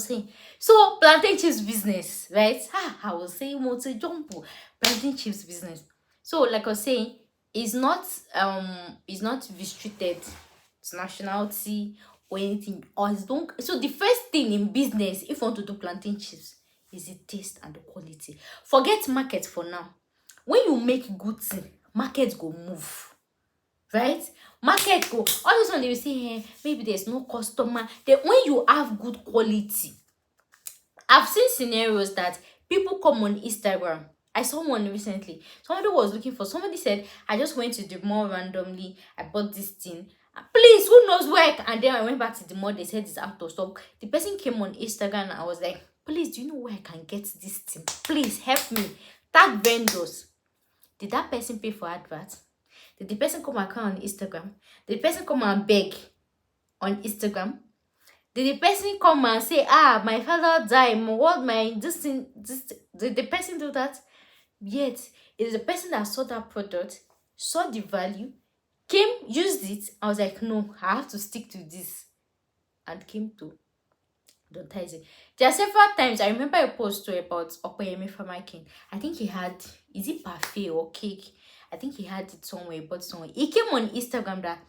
saying. So plantain chips business, right? I was saying multi jumbo plantain chips business. So like I was saying, it's not restricted to nationality or anything. Or it's don't so the first thing in business, if you want to do plantain chips, is the taste and the quality. Forget market for now. When you make good thing, market go move. Right? Market go all this one they will say, hey, maybe there's no customer. Then when you have good quality, I've seen scenarios that people come on Instagram. I saw one recently. Somebody was looking for, somebody said, I just went to the mall randomly. I bought this thing. Please, who knows where? And then I went back to the mall. They said it's out of stock. The person came on Instagram and I was like, please, do you know where I can get this thing? Please help me. Tag vendors. Did that person pay for advert? Did the person come and come on Instagram? Did the person come and beg on Instagram? Did the person come and say, my father died, what my this thing, did the person do that? Yet, it is the person that saw that product, saw the value, came, used it. I was like, no, I have to stick to this. And came to advertise it. There are several times, I remember a post about Okoyemi Famakin. I think he had, is it parfait or cake? I think he had it somewhere, but somewhere. He came on Instagram that,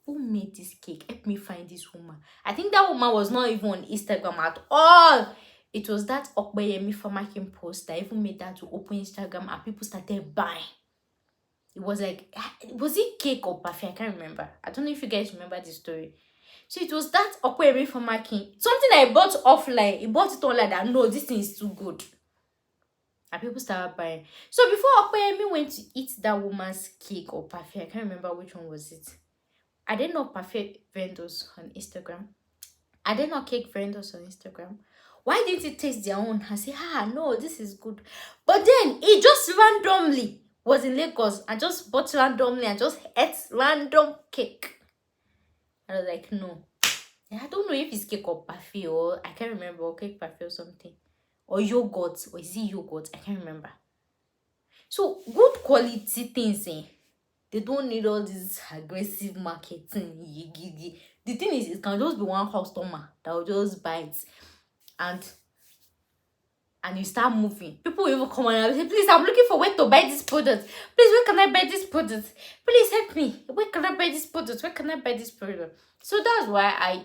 who made this cake? Help me find this woman. I think that woman was not even on Instagram at all. It was that Okbeyemi Famakin post that even made that to open Instagram and people started buying. It was like, was it cake or parfait? I can't remember. I don't know if you guys remember the story. So it was that Okbeyemi Famakin. Something I bought offline. He bought it online that, no, this thing is too good. And people started buying. So before Okbeyemi went to eat that woman's cake or parfait, I can't remember which one was it. Are there not perfect vendors on Instagram? Are there not cake vendors on Instagram? Why didn't he taste their own and say, no, this is good? But then he just randomly was in Lagos and just bought randomly and just ate random cake. I was like, no. I don't know if it's cake or parfait or I can't remember, or cake parfait or something. Or yogurt, or is it yogurt? I can't remember. So good quality things, they don't need all this aggressive marketing. The thing is, it can just be one customer that will just buy it and you start moving. People will even come and say, please, I'm looking for where to buy this product. Please, where can I buy this product? Please help me. Where can I buy this product? Where can I buy this product? So that's why I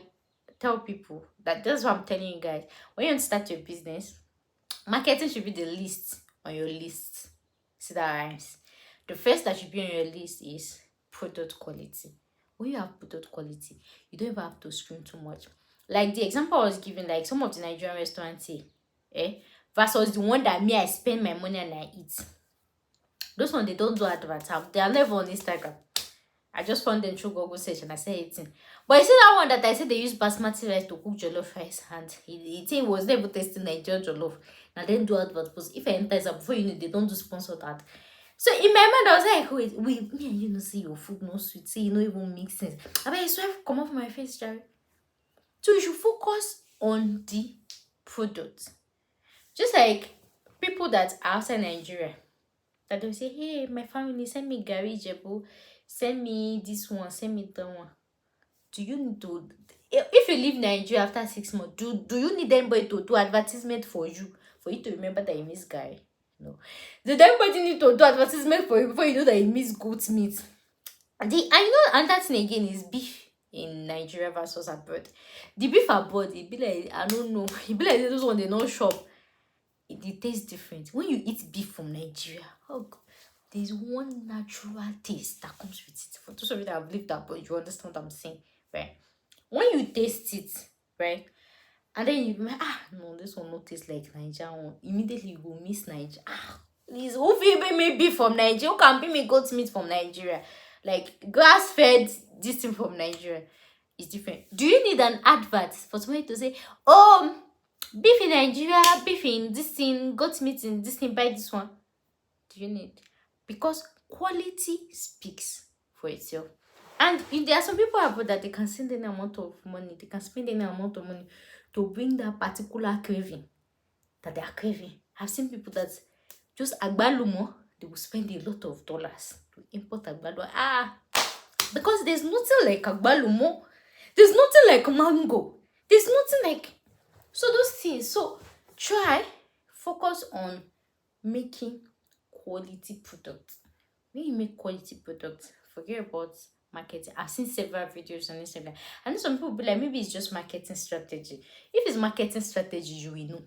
tell people that's what I'm telling you guys. When you want to start your business, marketing should be the least on your list. See that rhymes? The first that should be on your list is product quality. When you have product quality, you don't even have to scream too much. Like the example I was giving, like some of the Nigerian restaurants versus the one that I spend my money and I eat. Those ones, they don't do adverts. They are never on Instagram. I just found them through Google search and I said eating. But you see that one that I said they use basmati rice to cook jollof rice and it was never tasting Nigerian jollof. Now they do adverts because if I enter before you know they don't do sponsor that. So in my mind, I was like, wait, me and you know, see your food no sweet, see, you know, even make sense. I mean, I swear, come off my face, Jerry. So you should focus on the product. Just like people that are outside Nigeria, that they'll say, hey, my family, send me Gary Jebu, send me this one, send me that one. Do you need to, if you leave Nigeria after 6 months, do you need anybody to do advertisement for you to remember that you miss Gary? No. Did everybody need to do advertisement for you before you know that you miss goat meat? And that thing again is beef in Nigeria versus abroad. The beef abroad, it be like, I don't know, it be like those ones they don't shop. It tastes different. When you eat beef from Nigeria, oh God, there's one natural taste that comes with it. For those of you that have lived abroad, you understand what I'm saying, right? When you taste it, right? And then you no, this one not taste like Nigeria. Immediately you will miss Nigeria. Please, who will make beef from Nigeria? Who can be me goat meat from Nigeria? Like grass-fed, this thing from Nigeria is different. Do you need an advert for somebody to say, beef in Nigeria, beef in this thing, goat meat in this thing, buy this one? Do you need? Because quality speaks for itself. And there are some people abroad that they can send any amount of money, they can spend any amount of money to bring that particular craving that they are craving. I've seen people that just agbalumo, they will spend a lot of dollars to import agbalumo. Because there's nothing like agbalumo. There's nothing like mango. There's nothing like So those things. So try focus on making quality products. When you make quality products, forget about marketing. I've seen several videos on Instagram. I know some people be like, maybe it's just marketing strategy. If it's marketing strategy, you will know,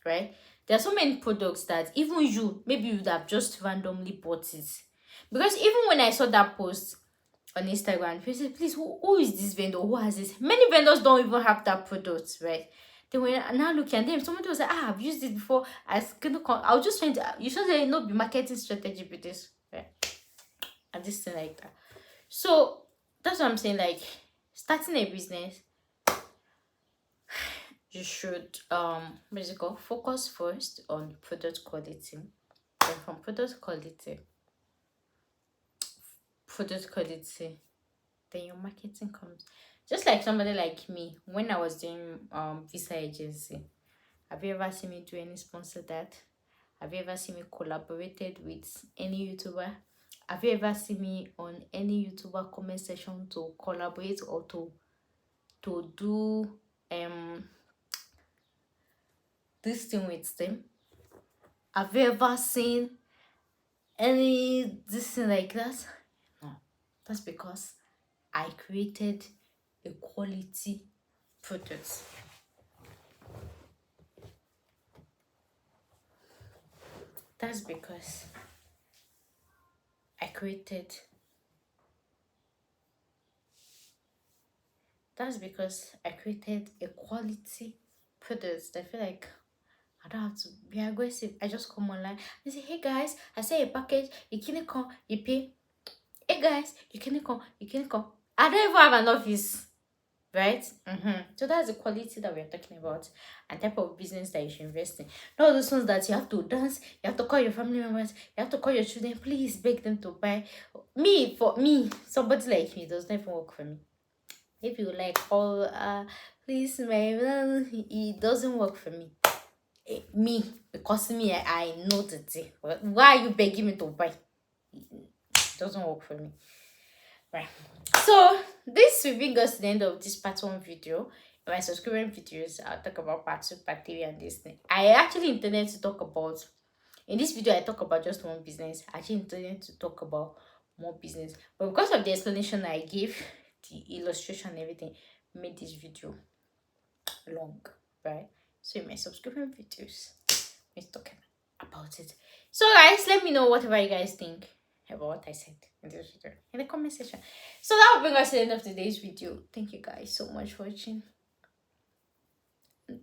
right? There are so many products that even you, maybe you would have just randomly bought it. Because even when I saw that post on Instagram, people said, please, who is this vendor? Who has this? Many vendors don't even have that product, right? They were now looking at them. Somebody was like, I've used it before. I was just trying to, you should say, no, be marketing strategy with this, right? And this thing like that. So that's what I'm saying. Like, starting a business, you should what is it called? Focus first on product quality. Then from product quality, then your marketing comes. Just like somebody like me, when I was doing visa agency, have you ever seen me do any sponsor that? Have you ever seen me collaborated with any YouTuber? Have you ever seen me on any YouTuber comment section to collaborate or to do this thing with them? Have you ever seen any this thing like that? No. That's because I created a quality product. That's because I created that's because I created a quality product. I feel like I don't have to be aggressive. I just come online and say, hey guys, I say a package, you can't come, you pay. Hey guys, you can't come, you can't come. I don't even have an office, right? So that's the quality that we're talking about and type of business that you should invest in. Not those ones that you have to dance, you have to call your family members, you have to call your children, please beg them to buy. For me, somebody like me does not even work for me. If you like all please my it doesn't work for me. Me, because me, I know the thing. Why are you begging me to buy? It doesn't work for me. Right. So this will bring us to the end of this part 1 video. In my subscription videos, I'll talk about part 2, part 3, and this thing. I actually intended to talk about, in this video, I talk about just one business. I actually intended to talk about more business. But because of the explanation I gave, the illustration and everything, made this video long, right? So in my subscription videos, we're talking about it. So guys, let me know whatever you guys think about what I said in this video in the comment section. So that will bring us to the end of today's video. Thank you guys so much for watching, and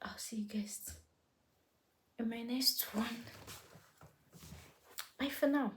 I'll see you guys in my next one. Bye for now.